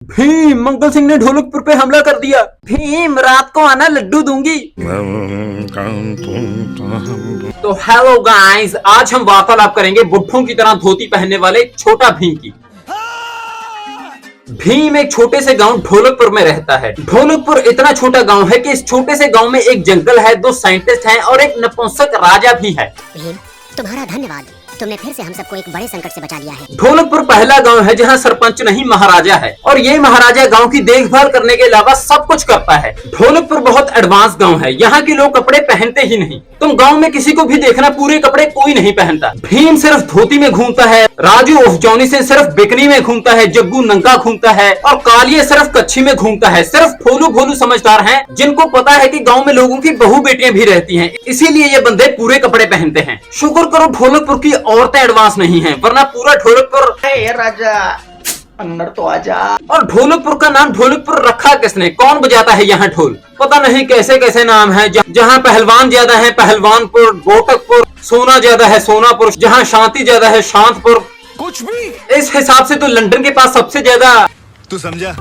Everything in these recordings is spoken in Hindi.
भीम, मंगल सिंह ने ढोलकपुर पे हमला कर दिया। भीम, रात को आना, लड्डू दूंगी। तो हेलो गाइस, आज हम वार्तालाप करेंगे बुड्ढों की तरह धोती पहनने वाले छोटा भीम की। भीम एक छोटे से गांव ढोलकपुर में रहता है। ढोलकपुर इतना छोटा गांव है कि इस छोटे से गांव में एक जंगल है, 2 साइंटिस्ट हैं और एक नपुंसक राजा भी है। भीम, तुम्हारा धन्यवाद, तुमने फिर से हम सबको एक बड़े संकट से बचा लिया है। ढोलकपुर पहला गांव है जहां सरपंच नहीं महाराजा है, और ये महाराजा गांव की देखभाल करने के अलावा सब कुछ करता है। ढोलकपुर बहुत एडवांस गांव है, यहाँ के लोग कपड़े पहनते ही नहीं। तुम गांव में किसी को भी देखना, पूरे कपड़े कोई नहीं पहनता। भीम सिर्फ धोती में घूमता है, राजू उर्फ जॉनी सिंह सिर्फ बिकनी में घूमता है, जग्गू नंगा घूमता है और कालिया सिर्फ कच्छी में घूमता है। सिर्फ भोलू भोलू समझदार हैं, जिनको पता है कि गांव में लोगों की बहू बेटियां भी रहती हैं, इसीलिए ये बंदे पूरे कपड़े पहनते हैं। शुक्र करो ढोलकपुर की औरतें एडवांस नहीं हैं, वरना पूरा ढोलकपुर राजा अंदर तो आजा। और ढोलकपुर का नाम ढोलकपुर रखा किसने? कौन बजाता है यहाँ ढोल? पता नहीं कैसे कैसे नाम है। जहाँ पहलवान ज्यादा है पहलवानपुर, बोटकपुर, सोना ज्यादा है सोनापुर, जहाँ शांति ज्यादा है शांतपुर। कुछ भी इस हिसाब से तो लंदन के पास सबसे ज्यादा तू समझा।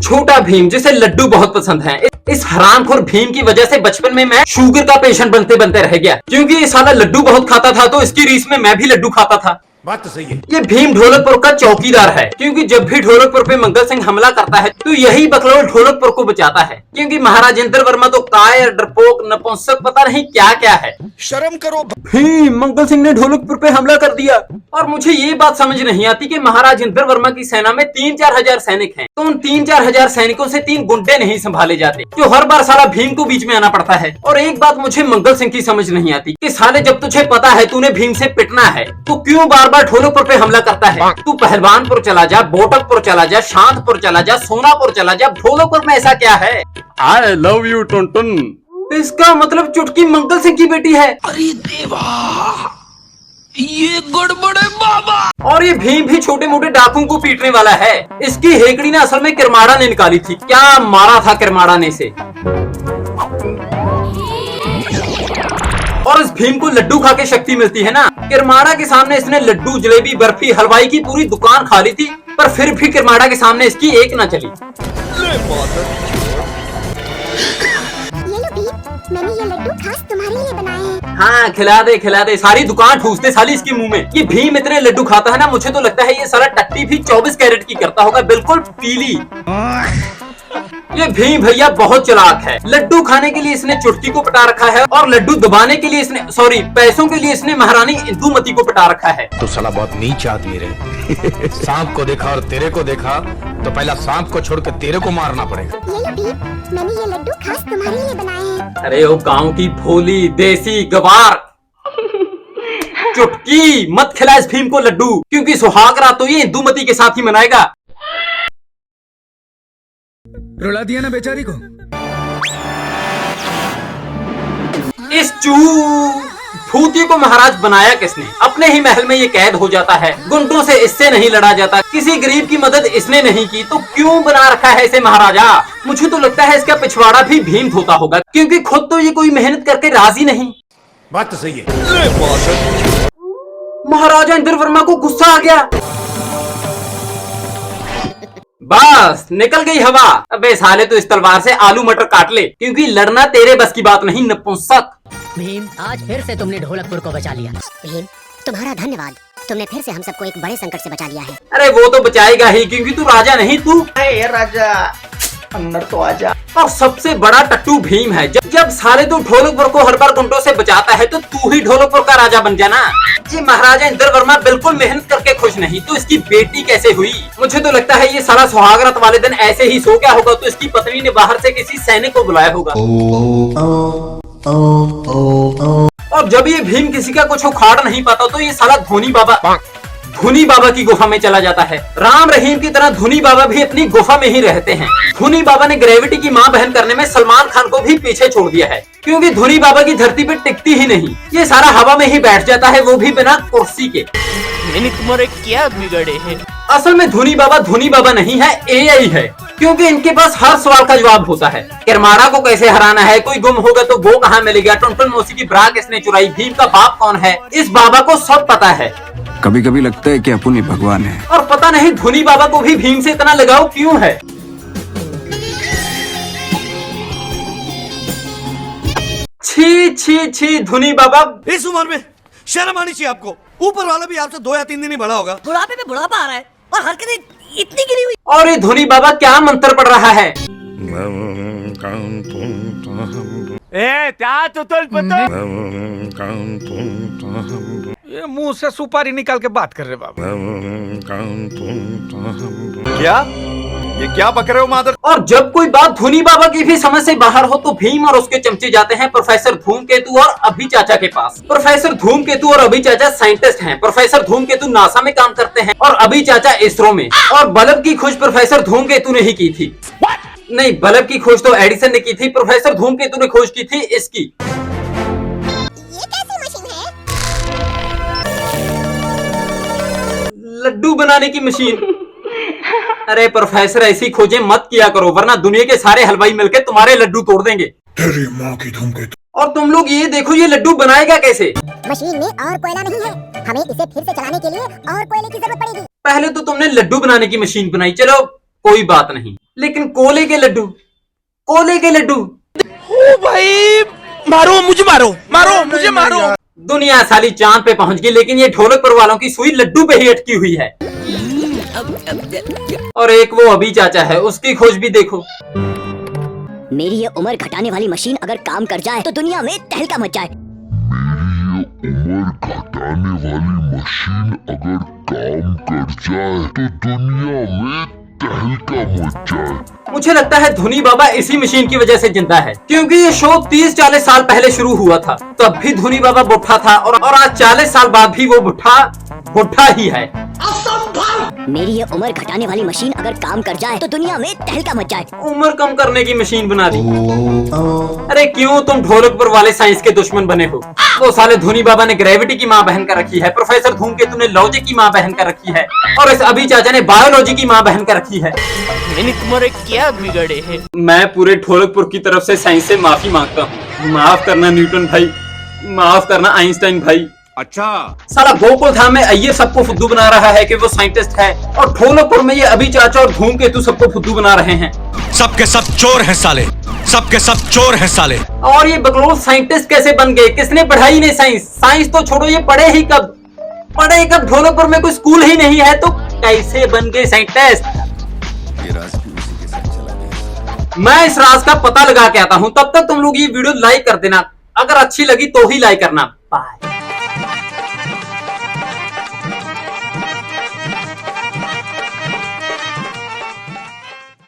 छोटा भीम, जिसे लड्डू बहुत पसंद है। इस हरामखोर भीम की वजह से बचपन में मैं शुगर का पेशेंट बनते बनते रह गया, क्योंकि ये साला लड्डू बहुत खाता था, तो इसकी रीस में मैं भी लड्डू खाता था। बात तो सही है। ये भीम ढोलकपुर का चौकीदार है, क्योंकि जब भी ढोलकपुर पे मंगल सिंह हमला करता है तो यही बकलोल ढोलकपुर को बचाता है, क्योंकि महाराजेंद्र वर्मा तो कायर, डरपोक, नपुंसक, पता नहीं क्या क्या है। शर्म करो। भीम, मंगल सिंह ने ढोलकपुर पे हमला कर दिया। और मुझे ये बात समझ नहीं आती कि महाराजेंद्र वर्मा की सेना में 3-4 हजार सैनिक हैं, तो उन 3-4 हजार सैनिकों से 3 गुंडे नहीं संभाले जाते, जो हर बार साला भीम को बीच में आना पड़ता है। और एक बात मुझे मंगल सिंह की समझ नहीं आती कि साले, जब तुझे पता है तूने भीम से पिटना है, तो क्यों बार बार ढोलकपुर पे हमला करता है? तू पहलवानपुर चला जा, बोटकपुर चला जा, शांतपुर चला जा, सोनापुर चला जा, ढोलकपुर में ऐसा क्या है? I love you Tuntun. इसका मतलब चुटकी मंगल सिंह की बेटी है। अरे देवा, ये गड़बड़ है बाबा। और ये भीम भी छोटे मोटे डाकुओं को पीटने वाला है। इसकी हेकड़ी ने असल में किरमाड़ा ने निकाली थी। क्या मारा था किरमाड़ा ने इसे। और इस भीम को लड्डू खा के शक्ति मिलती है ना। किरमाड़ा के सामने इसने लड्डू, जलेबी, बर्फी, हलवाई की पूरी दुकान खा ली थी, पर फिर भी किरमाड़ा के सामने इसकी एक ना चली। ये लो भीम, मैंने ये लड्डू खास तुम्हारे लिए बनाए हैं। हाँ, खिला दे खिला दे, सारी दुकान ठूसते साली इसके मुंह में। ये भीम इतने लड्डू खाता है ना, मुझे तो लगता है ये सारा टट्टी भी 24 कैरेट की करता होगा, बिल्कुल पीली। ये भीम भैया बहुत चालाक है। लड्डू खाने के लिए इसने चुटकी को पटा रखा है, और लड्डू दबाने के लिए इसने, सॉरी, पैसों के लिए इसने महारानी इंदुमती को पटा रखा है। तो साला बहुत नीच आदमी रे। सांप को देखा और तेरे को देखा तो पहला सांप को छोड़ के तेरे को मारना पड़ेगा। ये लो भीम, मैंने ये लड्डू खास तुम्हारे लिए बनाए हैं। अरे ओ गांव की भोली देसी गवार चुटकी, मत खिला इस भीम को लड्डू, क्योंकि सुहाग रात तो ये इंदुमती के साथ ही मनाएगा। रुला दिया ना बेचारी को। इस भूतिया को महाराज बनाया किसने? अपने ही महल में ये कैद हो जाता है, गुंडों से इससे नहीं लड़ा जाता, किसी गरीब की मदद इसने नहीं की, तो क्यों बना रखा है इसे महाराजा? मुझे तो लगता है इसका पिछवाड़ा भी भीम धोता होगा, क्योंकि खुद तो ये कोई मेहनत करके राजी नहीं। बात तो सही है। महाराजा इंद्र वर्मा को गुस्सा आ गया। बस निकल गई हवा। अबे साले, तो इस तलवार से आलू मटर काट ले, क्योंकि लड़ना तेरे बस की बात नहीं, नपुंसक। भीम, आज फिर से तुमने ढोलकपुर को बचा लिया। भीम, तुम्हारा धन्यवाद, तुमने फिर से हम सबको एक बड़े संकट से बचा लिया है। अरे वो तो बचाएगा ही, क्योंकि तू राजा नहीं, तू राजा अंदर तो आजा। और सबसे बड़ा टट्टू भीम है। जब साले तू ढोलकपुर को हर बार गुंडों से बचाता है, तो तू ही ढोलकपुर का राजा बन जाना। जी, महाराजा इंद्र वर्मा बिल्कुल मेहनत करके खुश नहीं, तो इसकी बेटी कैसे हुई? मुझे तो लगता है ये सारा सुहागरात वाले दिन ऐसे ही सो गया होगा, तो इसकी पत्नी ने बाहर से किसी सैनिक को बुलाया होगा। और जब ये भीम किसी का कुछ उखाड़ नहीं पाता, तो ये साला धोनी बाबा की गुफा में चला जाता है। राम रहीम की तरह धुनी बाबा भी अपनी गुफा में ही रहते हैं। धुनी बाबा ने ग्रेविटी की मां बहन करने में सलमान खान को भी पीछे छोड़ दिया है, क्योंकि धुनी बाबा की धरती पे टिकती ही नहीं, ये सारा हवा में ही बैठ जाता है, वो भी बिना कुर्सी के। मैंने तुम्हारे क्या बिगड़े हैं? असल में धुनी बाबा नहीं है, एआई है, क्योंकि इनके पास हर सवाल का जवाब होता है। किरमाड़ा को कैसे हराना है, कोई गुम होगा तो वो कहाँ मिलेगा, टुनटुन मौसी की ब्रा किसने चुराई, भीम का बाप कौन है, इस बाबा को सब पता है। कभी कभी लगता है कि अपन ही भगवान है। और पता नहीं धोनी बाबा को भी भीम से इतना लगाव क्यों है। छी छी छी धोनी बाबा। इस उम्र में शर्म आनी चाहिए आपको। ऊपर वाला भी आपसे 2 या 3 दिन ही बड़ा होगा। बुढ़ापे में बुढ़ापा आ रहा है और हरकतें इतनी गिरी हुई। और ये धोनी बाबा क्या मंत्र पढ़ रहा है। ये मुंह से सुपारी निकाल के बात कर रहे बाबा। क्या ये क्या बक रहे हो मादर। और जब कोई बात धोनी बाबा की भी समझ से बाहर हो तो भीम और उसके चमचे जाते हैं प्रोफेसर धूमकेतु और अभी चाचा के पास। प्रोफेसर धूमकेतु और अभी चाचा साइंटिस्ट हैं। प्रोफेसर धूमकेतु नासा में काम करते हैं और अभी चाचा इसरो में। और बल्ब की खोज प्रोफेसर धूमकेतु ने ही की थी। नहीं, बल्ब की खोज तो एडिसन ने की थी, प्रोफेसर धूमकेतु ने खोज की थी इसकी। ये कैसी मशीन है? लड्डू बनाने की मशीन। अरे प्रोफेसर ऐसी खोजें मत किया करो वरना दुनिया के सारे हलवाई मिलकर तुम्हारे लड्डू तोड़ देंगे। तेरी माँ की धूमकेतु। और तुम लोग ये देखो ये लड्डू बनाएगा कैसे। मशीन में और कोयला नहीं है, हमें इसे फिर से चलाने के लिए और कोयले की जरूरत पड़ेगी। पहले तो तुमने लड्डू बनाने की मशीन बनाई, चलो कोई बात नहीं, लेकिन कोले के लड्डू, कोले के लड्डू। ओ भाई मारो मुझे, मारो मारो मुझे, मारो। दुनिया साली चांद पे पहुंच गई लेकिन ये ढोलकपुर वालों की सुई लड्डू पे ही अटकी हुई है। और एक वो अभी चाचा है, उसकी खोज भी देखो। मेरी ये उम्र घटाने वाली मशीन अगर काम कर जाए तो दुनिया में तहलका मच जाए। उम्र घटाने वाली मशीन अगर काम कर जाए तो दुनिया में तहलका मच जाए। मुझे लगता है धोनी बाबा इसी मशीन की वजह से जिंदा है, क्योंकि ये शो 30-40 साल पहले शुरू हुआ था, तब भी धोनी बाबा बुढ़ा था और आज 40 साल बाद भी वो बुढ़ा ही है। मेरी ये उम्र घटाने वाली मशीन अगर काम कर जाए तो दुनिया में तहलका मच जाए। उम्र कम करने की मशीन बना दी। अरे क्यों तुम ढोलकपुर वाले साइंस के दुश्मन बने हो। वो साले धोनी बाबा ने ग्रेविटी की माँ बहन कर रखी है, प्रोफेसर धूमकेतु ने लॉजिक की माँ बहन कर रखी है और इस अभी चाचा ने बायोलॉजी की माँ बहन कर रखी है। मैंने तुम्हारे क्या बिगड़े हैं। मैं पूरे ढोलकपुर की तरफ से साइंस से माफी मांगता हूँ। माफ करना न्यूटन भाई, माफ करना आइंस्टाइन भाई। अच्छा साला गोकुल धाम में ये सबको फुद्दू बना रहा है कि वो साइंटिस्ट है, और ढोलकपुर में ये अभी चाचा और धूमकेतु सबको फुद्दू बना रहे हैं। सबके सब चोर हैं साले, सबके सब चोर हैं साले। और ये बकलोल साइंटिस्ट कैसे बन गए, किसने पढ़ाई नहीं साइंस। साइंस तो छोड़ो, ये पढ़े ही कब। ढोलकपुर में कोई स्कूल ही नहीं है तो कैसे बन गए साइंटिस्ट। मैं इस राज का पता लगा के आता हूँ। तब तक तुम लोग ये वीडियो लाइक कर देना, अगर अच्छी लगी तो ही लाइक करना। बाय।